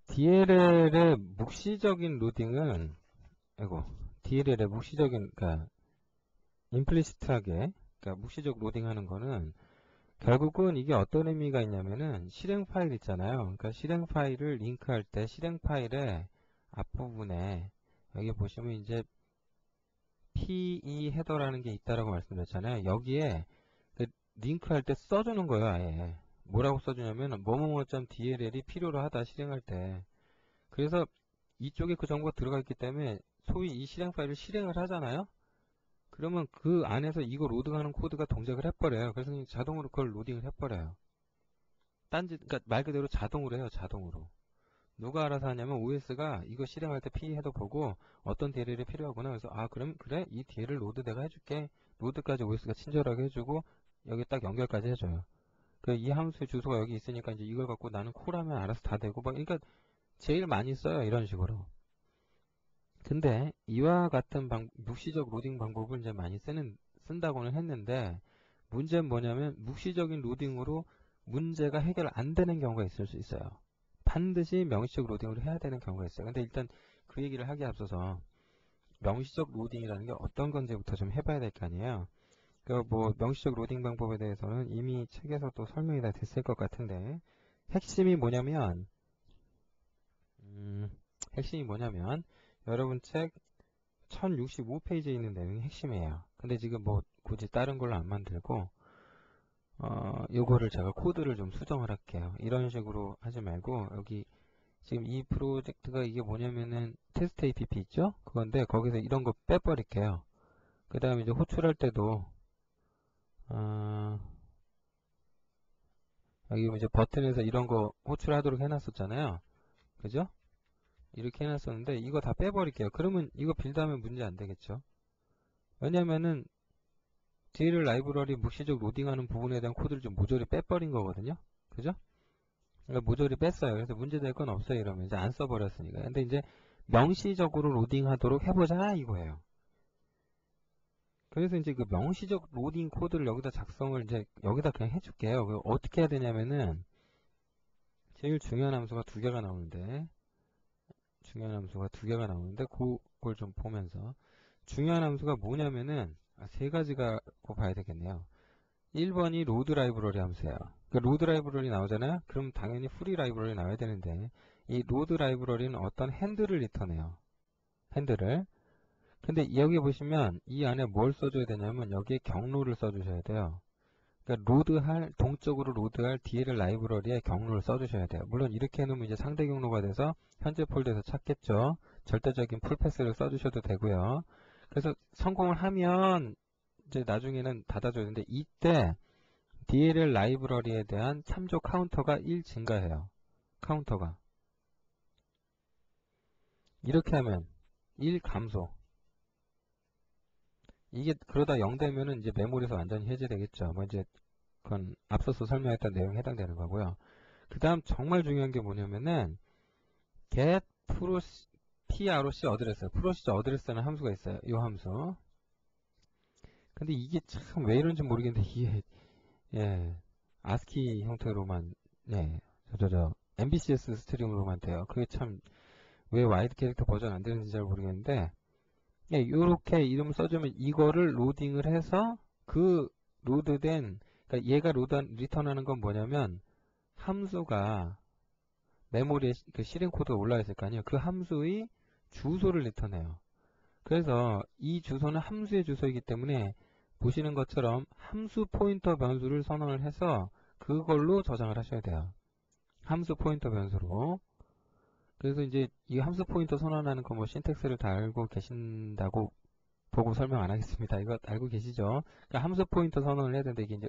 DLL의 묵시적인 로딩은, 아이고, DLL의 묵시적인, 그러니까 임플리시트하게, 그러니까 묵시적 로딩하는 거는 결국은 이게 어떤 의미가 있냐면은 실행 파일 있잖아요. 그러니까 실행 파일을 링크할 때 실행 파일의 앞부분에 여기 보시면 이제 PE 헤더라는 게 있다라고 말씀드렸잖아요. 여기에 그 링크할 때 써주는 거예요, 아예. 뭐라고 써주냐면 뭐뭐뭐.dll이 필요로 하다 실행할 때. 그래서 이쪽에 그 정보가 들어가 있기 때문에 소위 이 실행 파일을 실행을 하잖아요. 그러면 그 안에서 이거 로딩하는 코드가 동작을 해버려요. 그래서 그냥 자동으로 그걸 로딩을 해버려요. 그러니까 말 그대로 자동으로 해요, 자동으로. 누가 알아서 하냐면 OS가 이거 실행할 때 P 해도 보고 어떤 DLL이 필요하구나. 그래서 아 그럼 그래 이 DLL 로드 내가 해줄게. 로드까지 OS가 친절하게 해주고 여기 딱 연결까지 해줘요. 그 이 함수의 주소가 여기 있으니까 이제 이걸 갖고 나는 콜하면 알아서 다 되고 막 그러니까 제일 많이 써요 이런 식으로. 근데 이와 같은 묵시적 로딩 방법을 이제 많이 쓴다고는 했는데 문제는 뭐냐면 묵시적인 로딩으로 문제가 해결 안 되는 경우가 있을 수 있어요. 반드시 명시적 로딩으로 해야 되는 경우가 있어요. 근데 일단 그 얘기를 하기에 앞서서 명시적 로딩이라는 게 어떤 건지부터 좀 해봐야 될 거 아니에요. 그 뭐 명시적 로딩 방법에 대해서는 이미 책에서 또 설명이 다 됐을 것 같은데 핵심이 뭐냐면 핵심이 뭐냐면 여러분 책 1065페이지에 있는 내용이 핵심이에요. 근데 지금 뭐 굳이 다른 걸로 안 만들고 요거를 제가 코드를 좀 수정을 할게요. 이런 식으로 하지 말고 여기 지금 이 프로젝트가 이게 뭐냐면은 테스트 APP 있죠? 그건데 거기서 이런 거 빼버릴게요. 그 다음에 이제 호출할 때도 어, 여기 이제 버튼에서 이런 거 호출하도록 해놨었잖아요. 그죠? 이렇게 해놨었는데 이거 다 빼버릴게요. 그러면 이거 빌드하면 문제 안 되겠죠? 왜냐면은 DLL 라이브러리 묵시적 로딩하는 부분에 대한 코드를 좀 모조리 빼버린 거거든요. 그죠? 그러니까 모조리 뺐어요. 그래서 문제될 건 없어요. 이러면 이제 안 써버렸으니까. 근데 이제 명시적으로 로딩하도록 해보자 이거예요. 그래서 이제 그 명시적 로딩 코드를 여기다 작성을 이제 여기다 그냥 해줄게요. 어떻게 해야 되냐면은 제일 중요한 함수가 두 개가 나오는데 그걸 좀 보면서 중요한 함수가 뭐냐면은 세 가지가 꼭 봐야 되겠네요. 1번이 로드 라이브러리 함수예요. 그 로드 라이브러리 나오잖아요. 그럼 당연히 프리 라이브러리 나와야 되는데 이 로드 라이브러리는 어떤 핸들을 리턴해요. 핸들을. 근데 여기 보시면 이 안에 뭘 써줘야 되냐면 여기에 경로를 써주셔야 돼요. 그러니까 동적으로 로드할 DLL 라이브러리에 경로를 써주셔야 돼요. 물론 이렇게 해놓으면 이제 상대 경로가 돼서 현재 폴더에서 찾겠죠. 절대적인 풀패스를 써주셔도 되고요. 그래서 성공을 하면 이제 나중에는 닫아줘야 되는데 이때 DLL 라이브러리에 대한 참조 카운터가 1 증가해요. 카운터가. 이렇게 하면 1 감소. 이게 그러다 0 되면은 이제 메모리에서 완전히 해제되겠죠. 뭐 이제 그건 앞서서 설명했던 내용에 해당되는 거고요. 그 다음 정말 중요한 게 뭐냐면은 get proc 어드레스, 프로시저 어드레스라는 함수가 있어요. 이 함수. 근데 이게 참 왜 이런지 모르겠는데 이게 예 ASCII 형태로만 MBCS 스트링으로만 돼요. 그게 참 왜 와이드 캐릭터 버전 안 되는지 잘 모르겠는데 예, 요렇게 이름을 써주면 이거를 로딩을 해서 그 로드된 그러니까 얘가 리턴하는 건 뭐냐면 함수가 메모리에 그 실행 코드가 올라와 있을 거 아니에요. 그 함수의 주소를 리턴해요. 그래서 이 주소는 함수의 주소이기 때문에 보시는 것처럼 함수 포인터 변수를 선언을 해서 그걸로 저장을 하셔야 돼요. 함수 포인터 변수로. 그래서 이제 이 함수 포인터 선언하는 거 뭐 신텍스를 다 알고 계신다고 보고 설명 안 하겠습니다. 이거 알고 계시죠? 그러니까 함수 포인터 선언을 해야 되는데 이게 이제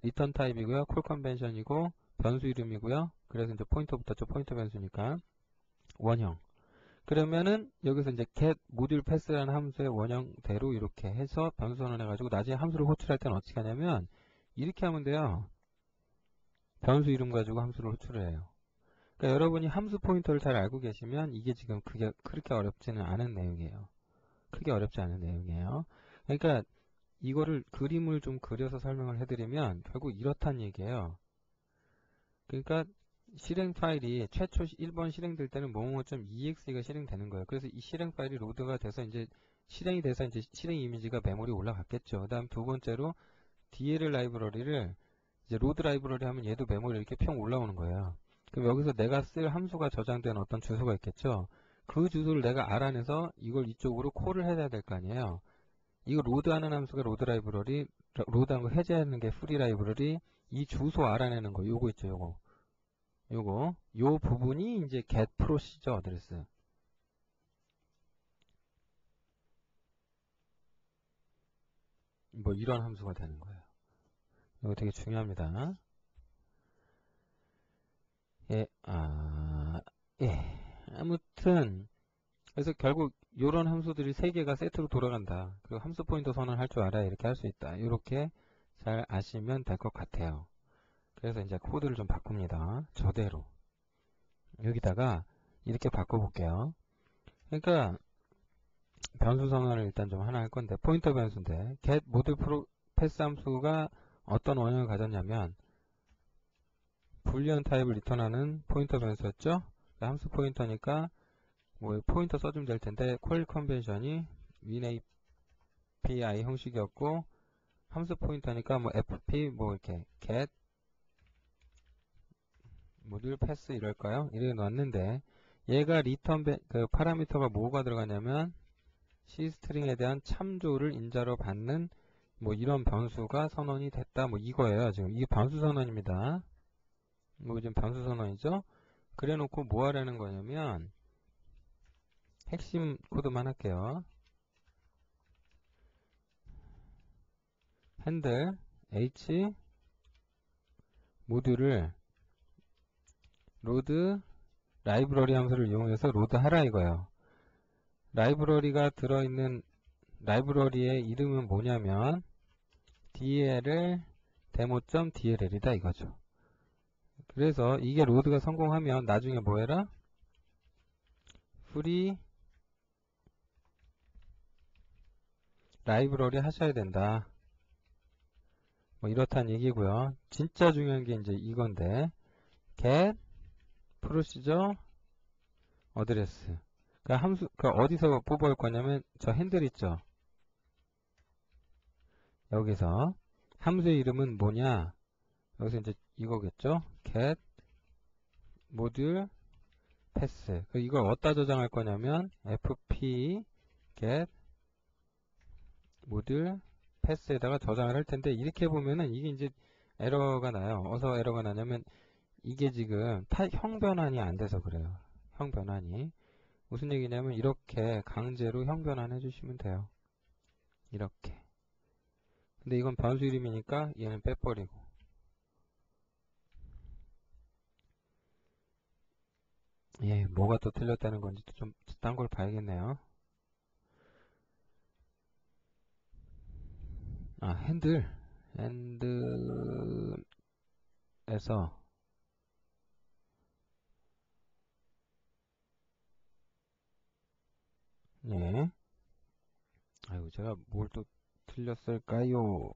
리턴 타입이고요. 콜 컨벤션이고 변수 이름이고요. 그래서 이제 포인터 붙었죠. 포인터 변수니까 원형. 그러면은 여기서 이제 get 모듈 패스라는 함수의 원형대로 이렇게 해서 변수 선언해 가지고 나중에 함수를 호출할 때는 어떻게 하냐면 이렇게 하면 돼요. 변수 이름 가지고 함수를 호출을 해요. 그러니까 여러분이 함수 포인터를 잘 알고 계시면 이게 지금 그게 그렇게 어렵지는 않은 내용이에요. 크게 어렵지 않은 내용이에요. 그러니까 이거를 그림을 좀 그려서 설명을 해드리면 결국 이렇단 얘기예요. 그러니까 실행 파일이 최초 1번 실행될 때는 뭐뭐.exe가 실행되는 거예요. 그래서 이 실행 파일이 로드가 돼서 이제 실행이 돼서 이제 실행 이미지가 메모리에 올라갔겠죠. 그다음 두 번째로 DLL 라이브러리를 이제 로드 라이브러리 하면 얘도 메모리에 이렇게 평 올라오는 거예요. 그럼 여기서 내가 쓸 함수가 저장된 어떤 주소가 있겠죠. 그 주소를 내가 알아내서 이걸 이쪽으로 콜을 해야 될 거 아니에요. 이거 로드하는 함수가 로드 라이브러리, 로드하는 거 해제하는 게 프리 라이브러리, 이 주소 알아내는 거 요거 있죠. 요 부분이 이제 get procedure address. 뭐 이런 함수가 되는 거예요. 이거 되게 중요합니다. 예, 예. 아무튼 그래서 결국 이런 함수들이 세 개가 세트로 돌아간다. 그리고 함수 포인터 선언할 줄 알아야 이렇게 할 수 있다. 이렇게 잘 아시면 될 것 같아요. 그래서 이제 코드를 좀 바꿉니다. 저대로 여기다가 이렇게 바꿔볼게요. 그러니까 변수 선언을 일단 좀 하나 할 건데 포인터 변수인데 get 모듈 패스 함수가 어떤 원형을 가졌냐면 불리언 타입을 리턴하는 포인터 변수였죠. 함수 포인터니까 뭐 포인터 써주면 될 텐데 콜 컨벤션이 win API 형식이었고 함수 포인터니까 뭐 fp 뭐 이렇게 get 모듈 패스 이럴까요? 이렇게 놨는데 얘가 리턴 그 파라미터가 뭐가 들어가냐면 C스트링에 대한 참조를 인자로 받는 뭐 이런 변수가 선언이 됐다 뭐 이거예요. 지금 이게 변수 선언입니다. 뭐 지금 변수 선언이죠. 그래 놓고 뭐 하라는 거냐면 핵심 코드만 할게요. 핸들 h 모듈을 로드 라이브러리 함수를 이용해서 로드 하라 이거예요. 라이브러리가 들어있는 라이브러리의 이름은 뭐냐면 DLL demo.dll이다 이거죠. 그래서 이게 로드가 성공하면 나중에 뭐 해라? 프리 라이브러리 하셔야 된다. 뭐 이렇다는 얘기고요. 진짜 중요한 게 이제 이건데 get procedure address. 그 함수 그 어디서 뽑아올 거냐면 저 핸들 있죠. 여기서 함수의 이름은 뭐냐? 여기서 이제 이거겠죠. get 모듈 패스. 이걸 어디다 저장할 거냐면 fp get 모듈 패스에다가 저장을 할 텐데 이렇게 보면은 이게 이제 에러가 나요. 어서 에러가 나냐면 이게 지금 형 변환이 안 돼서 그래요. 형 변환이 무슨 얘기냐면 이렇게 강제로 형 변환 해주시면 돼요. 이렇게. 근데 이건 변수 이름이니까 얘는 빼버리고. 예, 뭐가 또 틀렸다는 건지 좀 딴 걸 봐야겠네요. 핸들에서 예. 아이고 제가 뭘 또 틀렸을까요?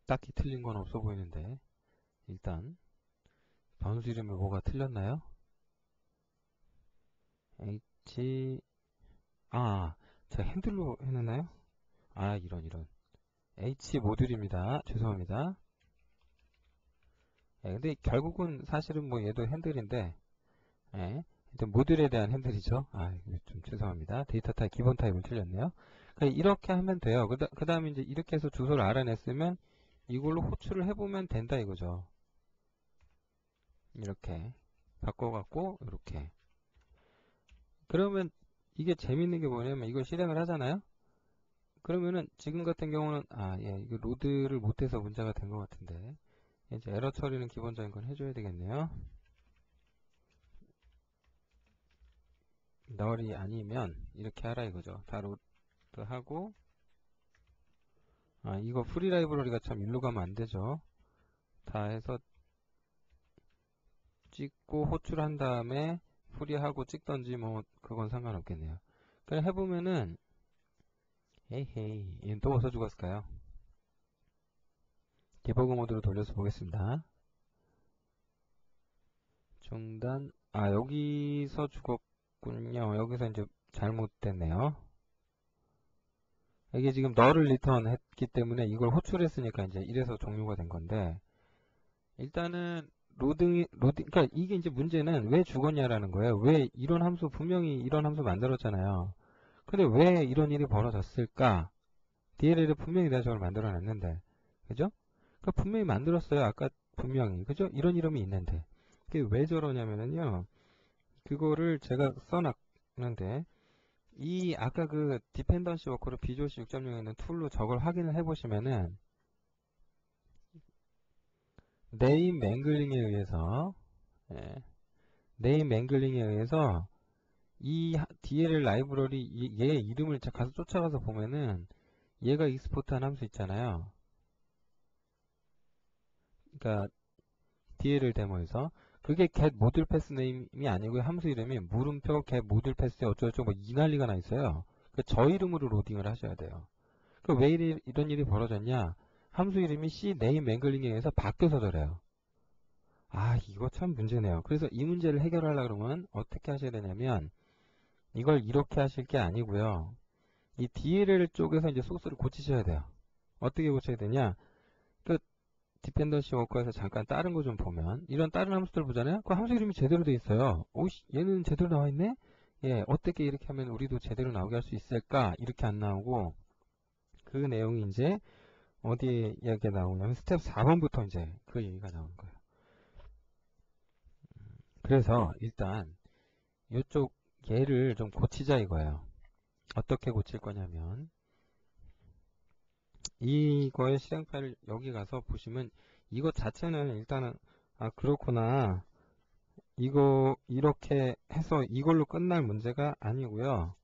딱히 틀린 건 없어 보이는데 일단 변수 이름에 뭐가 틀렸나요? H 제가 핸들로 해놨나요? 이런 H 모듈입니다. 죄송합니다. 예, 근데 결국은 사실은 뭐 얘도 핸들인데 예, 일단 모듈에 대한 핸들이죠. 좀 죄송합니다. 데이터 타입 기본 타입을 틀렸네요. 그러니까 이렇게 하면 돼요. 그 다음에 이제 이렇게 해서 주소를 알아냈으면 이걸로 호출을 해보면 된다 이거죠. 이렇게 바꿔갖고 이렇게 그러면 이게 재밌는 게 뭐냐면 이걸 실행을 하잖아요. 그러면은 지금 같은 경우는 이거 로드를 못해서 문제가 된 것 같은데 이제 에러 처리는 기본적인 건 해줘야 되겠네요. 널이 아니면 이렇게 하라 이거죠. 다 로드하고 이거 프리 라이브러리가 참 일로 가면 안 되죠. 다 해서 찍고 호출한 다음에 프리하고 찍던지 뭐 그건 상관없겠네요. 그냥 해보면은 에헤이, 얘는 또 어디서 죽었을까요? 디버그 모드로 돌려서 보겠습니다. 중단, 여기서 죽었군요. 여기서 이제 잘못됐네요. 이게 지금 널을 리턴 했기 때문에 이걸 호출했으니까 이제 이래서 종료가 된 건데, 일단은 그러니까 이게 이제 문제는 왜 죽었냐라는 거예요. 왜 이런 함수, 분명히 이런 함수 만들었잖아요. 근데 왜 이런 일이 벌어졌을까? DLL을 분명히 내가 저걸 만들어 놨는데, 그죠? 그러니까 분명히 만들었어요. 아까 분명히. 그죠? 이런 이름이 있는데. 그게 왜 저러냐면은요, 그거를 제가 써놨는데, 이 아까 그 디펜던시 워커를 비조시 6.0에 있는 툴로 저걸 확인을 해보시면은, 네임 맹글링에 의해서, 예, 네임 맹글링에 의해서 이 DLL 라이브러리 얘의 이름을 가서 쫓아가서 보면은 얘가 익스포트한 함수 있잖아요. 그러니까 DLL 데모에서 그게 get 모듈 패스 네임이 아니고 함수 이름이 물음표 get 모듈 패스 어쩌고저쩌고 뭐 이 난리가 나 있어요. 저 이름으로 로딩을 하셔야 돼요. 왜 이런 일이 벌어졌냐? 함수 이름이 C 네임 맹글링에 의해서 바뀌어서 저래요. 이거 참 문제네요. 그래서 이 문제를 해결하려고 그러면 어떻게 하셔야 되냐면 이걸 이렇게 하실 게 아니고요. 이 DLL 쪽에서 이제 소스를 고치셔야 돼요. 어떻게 고쳐야 되냐? 그 디펜던시 워커에서 잠깐 다른 거 좀 보면 이런 다른 함수들 보잖아요. 그 함수 이름이 제대로 돼 있어요. 오씨, 얘는 제대로 나와 있네. 예, 어떻게 이렇게 하면 우리도 제대로 나오게 할 수 있을까? 이렇게 안 나오고 그 내용이 이제 어디에 이야기가 나오냐면 스텝 4번부터 이제 그 얘기가 나오는 거예요. 그래서 일단 이쪽 얘를 좀 고치자 이거예요. 어떻게 고칠 거냐면 이거의 실행 파일을 여기 가서 보시면 이것 자체는 일단은 그렇구나 이거 이렇게 해서 이걸로 끝날 문제가 아니고요.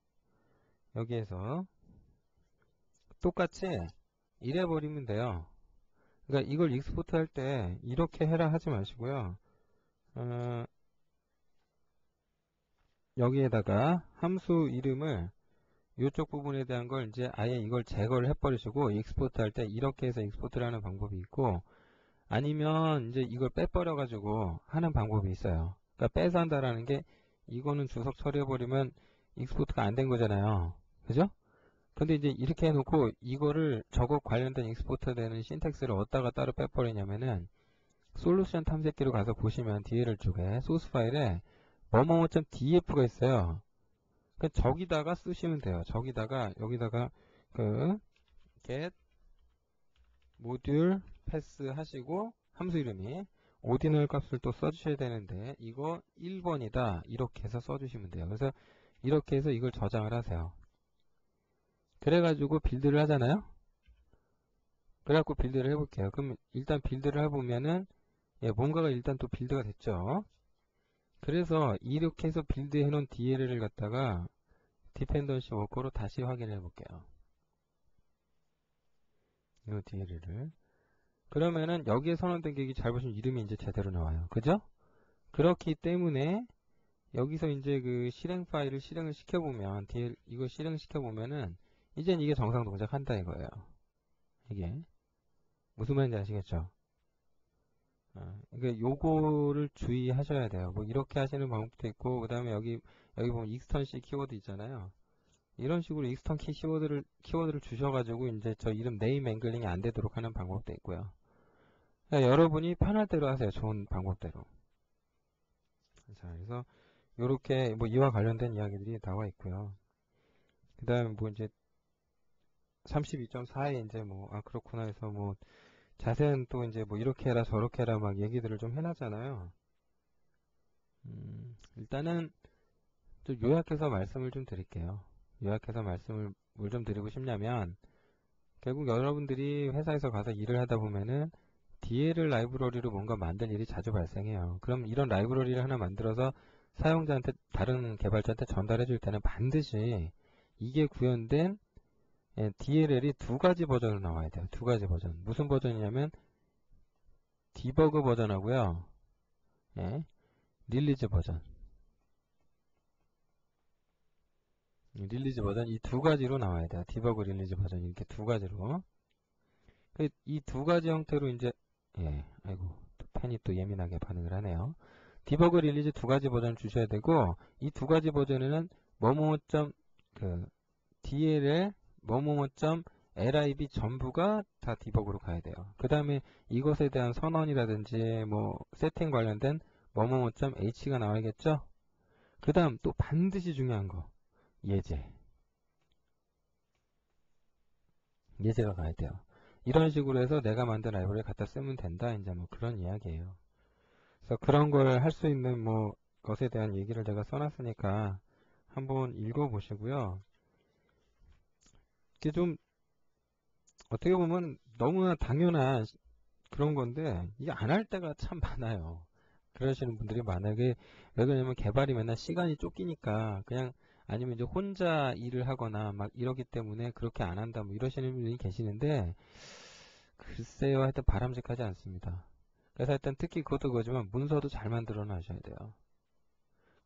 여기에서 똑같이 이래 버리면 돼요. 그러니까 이걸 익스포트 할 때 이렇게 해라 하지 마시고요. 어, 여기에다가 함수 이름을 이쪽 부분에 대한 걸 이제 아예 이걸 제거를 해버리시고 익스포트 할 때 이렇게 해서 익스포트를 하는 방법이 있고 아니면 이제 이걸 빼버려 가지고 하는 방법이 있어요. 그러니까 빼서 한다라는 게 이거는 주석 처리해버리면 익스포트가 안 된 거잖아요. 그죠? 근데 이제 이렇게 해놓고 이거를 저거 관련된 익스포트 되는 신텍스를 어디다가 따로 빼버리냐면은 솔루션 탐색기로 가서 보시면 DLL 쪽에 소스 파일에 뭐뭐뭐.df가 있어요. 그 저기다가 쓰시면 돼요. 저기다가 여기다가 그 get 모듈 패스 하시고 함수 이름이 오디널 값을 또 써주셔야 되는데 이거 1번이다 이렇게 해서 써주시면 돼요. 그래서 이렇게 해서 이걸 저장을 하세요. 그래가지고 빌드를 하잖아요. 그래갖고 빌드를 해볼게요. 그럼 일단 빌드를 해보면은 뭔가가 일단 또 빌드가 됐죠. 그래서 이렇게 해서 빌드 해놓은 DLL을 갖다가 디펜던시 워커로 다시 확인해 볼게요. 이 DLL을 그러면은 여기에 선언된 계획이 잘 보시면 이름이 이제 제대로 나와요. 그죠? 그렇기 때문에 여기서 이제 그 실행 파일을 실행을 시켜보면 이거 실행시켜보면은 이젠 이게 정상 동작한다 이거예요. 이게 무슨 말인지 아시겠죠? 그러니까 요거를 주의하셔야 돼요. 뭐 이렇게 하시는 방법도 있고 그 다음에 여기 보면 익스턴시 키워드 있잖아요. 이런 식으로 익스턴 키워드를 주셔가지고 이제 저 이름 네임 앵글링이 안 되도록 하는 방법도 있고요. 그러니까 여러분이 편할 대로 하세요. 좋은 방법대로. 자, 그래서 요렇게 뭐 이와 관련된 이야기들이 나와 있고요. 그 다음에 뭐 이제 32.4에 이제 뭐 그렇구나 해서 뭐 자세한 또 이제 뭐 이렇게 해라 저렇게 해라 막 얘기들을 좀 해놨잖아요. 일단은 좀 요약해서 말씀을 좀 드릴게요. 요약해서 말씀을 뭘 좀 드리고 싶냐면 결국 여러분들이 회사에서 가서 일을 하다 보면은 DLL 라이브러리로 뭔가 만들 일이 자주 발생해요. 그럼 이런 라이브러리를 하나 만들어서 사용자한테 다른 개발자한테 전달해 줄 때는 반드시 이게 구현된 DLL이 두 가지 버전으로 나와야 돼요. 두 가지 버전. 무슨 버전이냐면 디버그 버전하고요. 릴리즈 버전. 릴리즈 버전 이 두 가지로 나와야 돼요. 디버그 릴리즈 버전 이렇게 두 가지로. 이 두 가지 형태로 이제 아이고 또 펜이 또 예민하게 반응을 하네요. 디버그 릴리즈 두 가지 버전 주셔야 되고 이 두 가지 버전에는 DLL lib 전부가 다 디버그로 가야 돼요. 그 다음에 이것에 대한 선언이라든지 뭐 세팅 관련된 h가 나와야겠죠. 그 다음 또 반드시 중요한 거 예제가 가야 돼요. 이런 식으로 해서 내가 만든 라이브러리를 갖다 쓰면 된다. 이제 뭐 그런 이야기예요. 그래서 그런 걸 할 수 있는 뭐 것에 대한 얘기를 제가 써놨으니까 한번 읽어보시고요. 이게 좀 어떻게 보면 너무나 당연한 그런 건데 이게 안 할 때가 참 많아요. 그러시는 분들이 만약에 왜 그러냐면 개발이 맨날 시간이 쫓기니까 그냥 아니면 이제 혼자 일을 하거나 막 이러기 때문에 그렇게 안 한다 뭐 이러시는 분들이 계시는데 글쎄요 하여튼 바람직하지 않습니다. 그래서 일단 특히 그것도 그거지만 문서도 잘 만들어 놔셔야 돼요.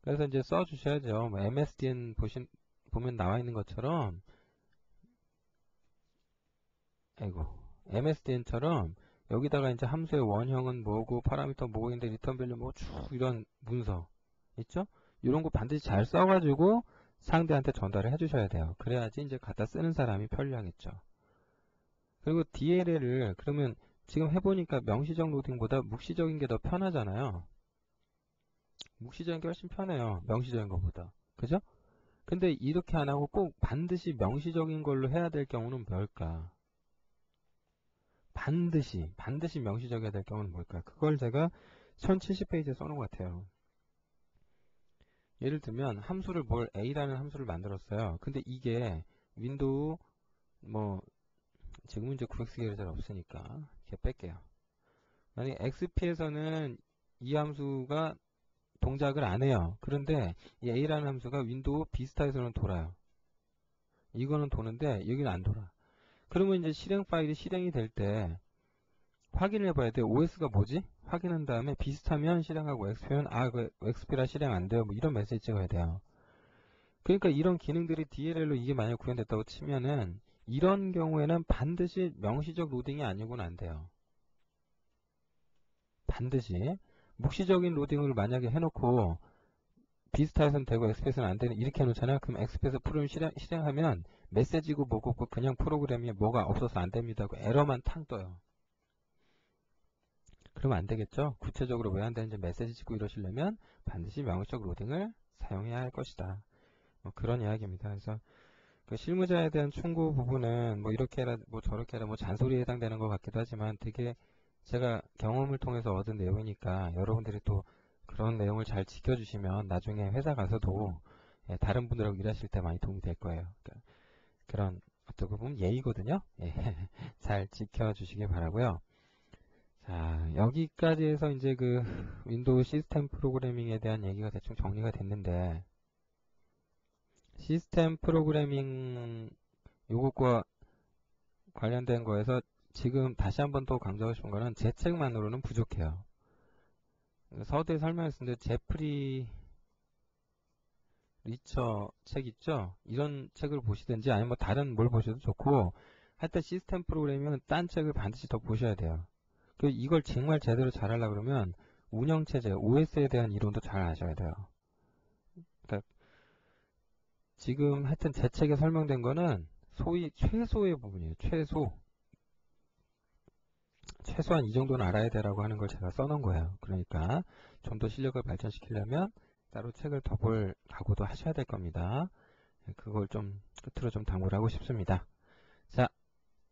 그래서 이제 써 주셔야죠. 뭐 MSDN 보면 나와 있는 것처럼 MSDN처럼 여기다가 이제 함수의 원형은 뭐고 파라미터 뭐인데 리턴 밸류 뭐 쭉 이런 문서 있죠? 이런 거 반드시 잘 써가지고 상대한테 전달을 해주셔야 돼요. 그래야지 이제 갖다 쓰는 사람이 편리하겠죠. 그리고 DLL을 그러면 지금 해보니까 명시적 로딩보다 묵시적인 게 더 편하잖아요. 묵시적인 게 훨씬 편해요. 명시적인 것보다. 그죠? 근데 이렇게 안 하고 꼭 반드시 명시적인 걸로 해야 될 경우는 뭘까? 반드시 명시적이어야 될 경우는 뭘까? 그걸 제가 1070페이지에 써놓은 것 같아요. 예를 들면 함수를 A라는 함수를 만들었어요. 근데 이게 윈도우 지금은 이제 9x 계열이 잘 없으니까 이렇게 뺄게요. 만약에 XP에서는 이 함수가 동작을 안 해요. 그런데 이 A라는 함수가 윈도우 비스타에서는 돌아요. 이거는 도는데 여기는 안 돌아. 그러면 이제 실행 파일이 실행이 될 때 확인을 해봐야 돼요. OS가 뭐지? 확인한 다음에 비슷하면 실행하고 XP면 그 XP라 실행 안 돼요. 뭐 이런 메시지 찍어야 돼요. 그러니까 이런 기능들이 DLL로 이게 만약 구현됐다고 치면은 이런 경우에는 반드시 명시적 로딩이 아니고는 안 돼요. 반드시 묵시적인 로딩을 만약에 해놓고 비스타에서는 되고 XP에서는 안 되는 이렇게 해놓잖아요. 그럼 XP에서 프로그램 실행하면 메시지고 뭐고 그냥 프로그램이 뭐가 없어서 안 됩니다. 에러만 탕 떠요. 그러면 안 되겠죠? 구체적으로 왜 안 되는지 메시지 찍고 이러시려면 반드시 명시적 로딩을 사용해야 할 것이다. 뭐 그런 이야기입니다. 그래서 그 실무자에 대한 충고 부분은 뭐 이렇게 해라 뭐 저렇게 해라 뭐 잔소리에 해당되는 것 같기도 하지만 되게 제가 경험을 통해서 얻은 내용이니까 여러분들이 또 그런 내용을 잘 지켜주시면 나중에 회사 가서도 다른 분들하고 일하실 때 많이 도움이 될 거예요. 그러니까 그런 어떻게 보면 예의거든요. 잘 지켜주시기 바라고요. 자, 여기까지 해서 이제 그 윈도우 시스템 프로그래밍에 대한 얘기가 대충 정리가 됐는데 시스템 프로그래밍 요것과 관련된 거에서 지금 다시 한번 또 강조하고 싶은 거는 제 책만으로는 부족해요. 서두에 설명했었는데 제프리 리처 책 있죠? 이런 책을 보시든지 아니면 뭐 다른 뭘 보셔도 좋고 하여튼 시스템 프로그래밍은 딴 책을 반드시 더 보셔야 돼요. 이걸 정말 제대로 잘 하려고 그러면 운영체제, OS에 대한 이론도 잘 아셔야 돼요. 그러니까 지금 하여튼 제 책에 설명된 거는 소위 최소의 부분이에요. 최소한 이 정도는 알아야 되라고 하는 걸 제가 써놓은 거예요. 그러니까 좀 더 실력을 발전시키려면 따로 책을 더 볼 각오도 하셔야 될 겁니다. 그걸 좀 끝으로 좀 당부를 하고 싶습니다. 자,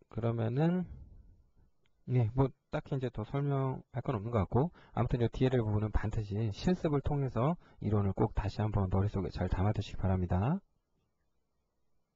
그러면은 뭐 딱히 이제 더 설명할 건 없는 것 같고 아무튼 이 DLL 부분은 반드시 실습을 통해서 이론을 꼭 다시 한번 머릿속에 잘 담아두시기 바랍니다.